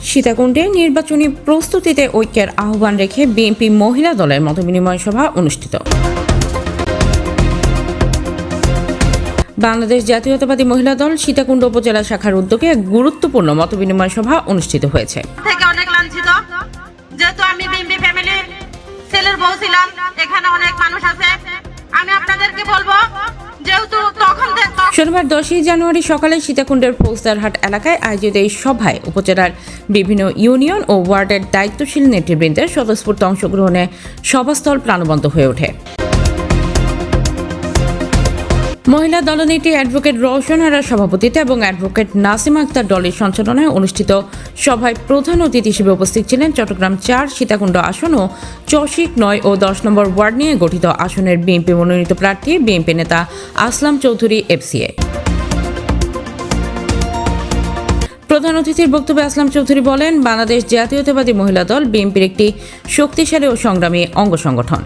সীতাকুণ্ডে নির্বাচনী প্রস্তুতিতে ঐক্যের আহ্বান রেখে বিএনপি মহিলা দলের মতবিনিময় সভা অনুষ্ঠিত। বাংলাদেশ জাতীয়তাবাদী মহিলা দল সীতাকুণ্ড উপজেলা শাখার উদ্যোগে এক গুরুত্বপূর্ণ মতবিনিময় সভা অনুষ্ঠিত হয়েছে। অনেক লাঞ্ছিত, যেহেতু আমি বিএনপি ফ্যামিলির ছেলের বউ ছিলাম, এখানে অনেক মানুষ আছে, আমি আপনাদেরকে বলবো শনিবার 10 জানুয়ারি সকালে সীতাকুণ্ডের ফৌজদারহাট এলাকায় আয়োজিত এই সভায় উপজেলার বিভিন্ন ইউনিয়ন ও ওয়ার্ডের দায়িত্বশীল নেতৃবৃন্দের স্বতঃস্ফূর্ত অংশগ্রহণে সভাস্থল প্রাণবন্ত হয়ে ওঠে। মহিলা দলনেত্রী অ্যাডভোকেট রওশন আরার সভাপতিত্বে এবং অ্যাডভোকেট নাসিমা আক্তার দলের সঞ্চালনায় অনুষ্ঠিত সভায় প্রধান অতিথি হিসেবে উপস্থিত ছিলেন চট্টগ্রাম 4 সীতাকুণ্ড আসন ও চসিক 9 ও 10 নম্বর ওয়ার্ড নিয়ে গঠিত আসনের বিএনপি মনোনীত প্রার্থী বিএনপি নেতা আসলাম চৌধুরী এফসিএ। প্রধান অতিথির বক্তব্যে আসলাম চৌধুরী বলেন, বাংলাদেশ জাতীয়তাবাদী মহিলা দল বিএনপির একটি শক্তিশালী ও সংগ্রামী অঙ্গ সংগঠন।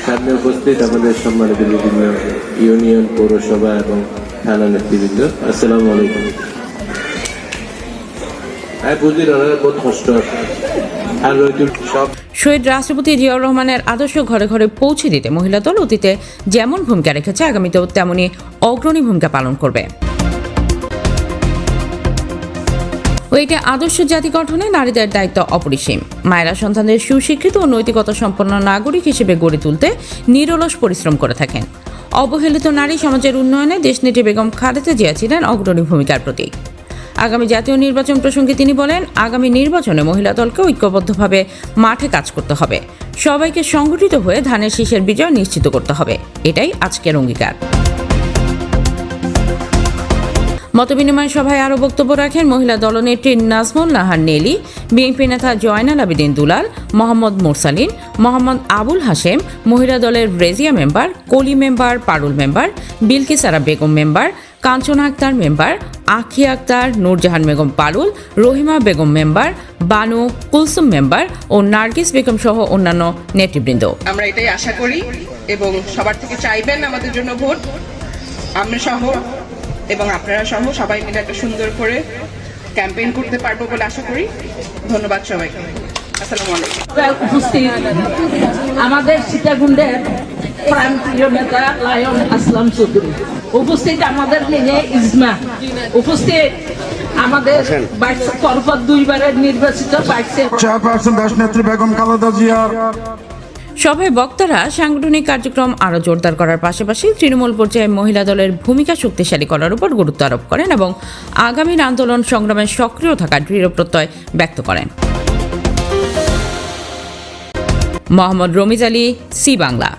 সামনে উপস্থিত আমাদের সম্মানিত বিভিন্ন ইউনিয়ন, পৌরসভা এবং থানা নেতৃবৃন্দ, আসসালামু আলাইকুম। শহীদ রাষ্ট্রপতি জিয়াউর রহমানের আদর্শ ঘরে ঘরে পৌঁছে দিতে মহিলা দল অতীতে যেমন ভূমিকা রেখেছে, আগামীতেও তেমনই অগ্রণী ভূমিকা পালন করবে। ওইটা আদর্শ জাতি গঠনে নারীদের দায়িত্ব অপরিসীম। মায়েরা সন্তানদের সুশিক্ষিত ও নৈতিকতা সম্পন্ন নাগরিক হিসেবে গড়ে তুলতে নিরলস পরিশ্রম করে থাকেন। অবহেলিত নারী সমাজের উন্নয়নে দেশনেত্রী বেগম খালেদা জিয়া ছিলেন অগ্রণী ভূমিকার প্রতীক। আগামী জাতীয় নির্বাচন প্রসঙ্গে তিনি বলেন, আগামী নির্বাচনে মহিলা দলকে ঐক্যবদ্ধভাবে মাঠে কাজ করতে হবে, সবাইকে সংগঠিত হয়ে ধানের শীষের বিজয় নিশ্চিত করতে হবে, এটাই আজকের অঙ্গীকার। মতবিনিময় সভায় আরও বক্তব্য রাখেন মহিলা দলনেত্রী নাজমুল নাহার নেলি, বিএনপি নেতা জয়নাল আবেদিন দুলাল, মোহাম্মদ মুরসালিন, মোহাম্মদ আবুল হাশেম, মহিলা দলের Rezia member, Koli member, Parul member, বিলকিসারা Begum member, Kanchana Akter member, Akhiya Akter, Nurjahan Begum Parul, Rahima Begum member, Banu Kulsum member ও নার্গিস বেগম সহ অন্যান্য নেতৃবৃন্দ। আমরা এটাই আশা করি এবং সবার থেকে চাইবেন আমাদের জন্য ভোট। আমরা সহ এবং আপনারা সহ সবাই মিলে একটা সুন্দর করে ক্যাম্পেইন করতে পারবো বলে আশা করি। ধন্যবাদ সবাইকে। আসসালামু আলাইকুম। উপস্থিত আমাদের সীতাকুণ্ডের প্রান্তীয় নেতা লায়ন আসলাম চৌধুরী, উপস্থিত আমাদের মেয়ে ইজমা, উপস্থিত আমাদের পরপর 2 বারের নির্বাচিত চেয়ারপারসন দেশনেত্রী বেগম খালেদা জিয়া। সভায় বক্তারা সাংগঠনিক কার্যক্রম আরও জোরদার করার পাশাপাশি তৃণমূল পর্যায়ে মহিলা দলের ভূমিকা শক্তিশালী করার উপর গুরুত্ব আরোপ করেন এবং আগামীর আন্দোলন সংগ্রামে সক্রিয় থাকার দৃঢ় প্রত্যয় ব্যক্ত করেন। মোহাম্মদ রমিজ আলী, সি বাংলা।